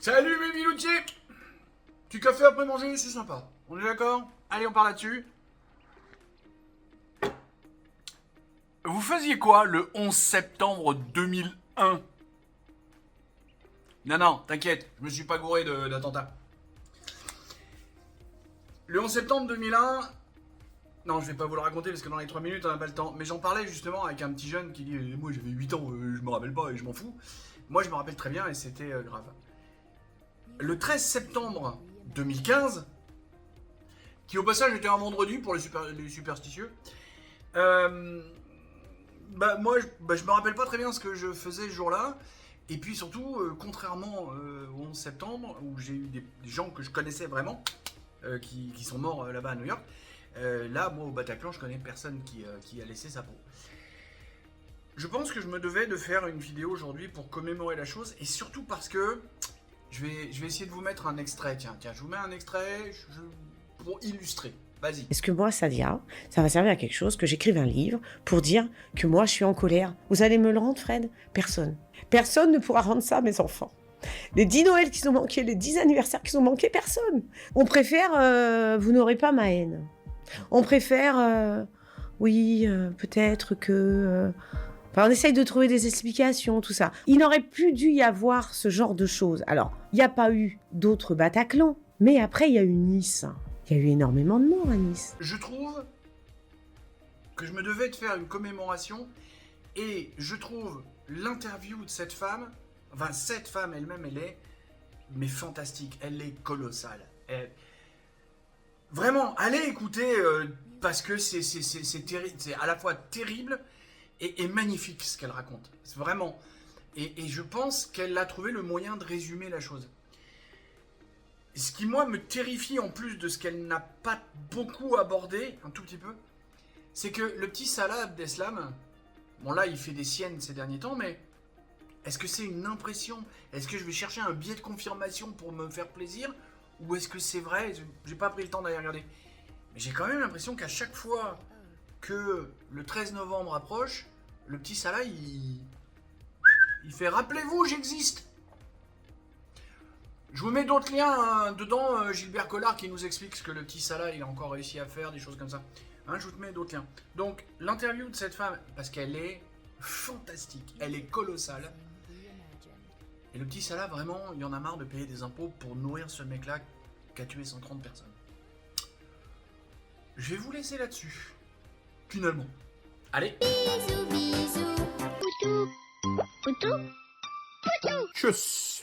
Salut mes viloutiers. Du café après manger, c'est sympa. On est d'accord? Allez, on part là-dessus. Vous faisiez quoi le 11 septembre 2001? Non, t'inquiète, je me suis pas gouré d'attentat. Le 11 septembre 2001... Non, je vais pas vous le raconter parce que dans les 3 minutes, on n'a pas le temps. Mais j'en parlais justement avec un petit jeune qui dit moi j'avais 8 ans, je me rappelle pas et je m'en fous. Moi, je me rappelle très bien et c'était grave. Le 13 septembre 2015, qui au passage était un vendredi pour les superstitieux, moi, je me rappelle pas très bien ce que je faisais ce jour-là. Et puis surtout, contrairement au 11 septembre, où j'ai eu des gens que je connaissais vraiment, qui sont morts là-bas à New York, là, moi, au Bataclan, je connais personne qui a laissé sa peau. Je pense que je me devais de faire une vidéo aujourd'hui pour commémorer la chose, et surtout parce que je vais essayer de vous mettre un extrait. Tiens, je vous mets un extrait pour illustrer. Vas-y. Est-ce que moi, Sadia, ça va servir à quelque chose que j'écrive un livre pour dire que moi, je suis en colère? Vous allez me le rendre, Fred? Personne. Personne ne pourra rendre ça à mes enfants. Les 10 Noëls qui sont manqués, les 10 anniversaires qui sont manqués, personne. On préfère, vous n'aurez pas ma haine. On préfère, oui, peut-être que... Enfin, on essaye de trouver des explications, tout ça. Il n'aurait plus dû y avoir ce genre de choses. Alors, il n'y a pas eu d'autres Bataclan, mais après, il y a eu Nice. Il y a eu énormément de morts à Nice. Je trouve que je me devais de faire une commémoration et je trouve l'interview de cette femme, enfin cette femme elle-même, elle est mais fantastique, elle est colossale. Vraiment, allez écouter parce que c'est terrible, c'est à la fois terrible et magnifique ce qu'elle raconte. C'est vraiment. Et je pense qu'elle a trouvé le moyen de résumer la chose. Ce qui, moi, me terrifie en plus de ce qu'elle n'a pas beaucoup abordé, un tout petit peu, c'est que le petit Salah Abdeslam, bon là, il fait des siennes ces derniers temps, mais est-ce que c'est une impression? Est-ce que je vais chercher un biais de confirmation pour me faire plaisir? Ou est-ce que c'est vrai? J'ai pas pris le temps d'aller regarder. Mais j'ai quand même l'impression qu'à chaque fois que le 13 novembre approche, le petit Salah, il fait « Rappelez-vous, j'existe !» Je vous mets d'autres liens dedans, Gilbert Collard qui nous explique ce que le petit Salah il a encore réussi à faire, des choses comme ça. Je vous mets d'autres liens. Donc, l'interview de cette femme, parce qu'elle est fantastique, elle est colossale. Et le petit Salah, vraiment, il en a marre de payer des impôts pour nourrir ce mec-là qui a tué 130 personnes. Je vais vous laisser là-dessus, finalement. Allez. Bisous, bisous. Poutou. Poutou. Poutou. Tchuss.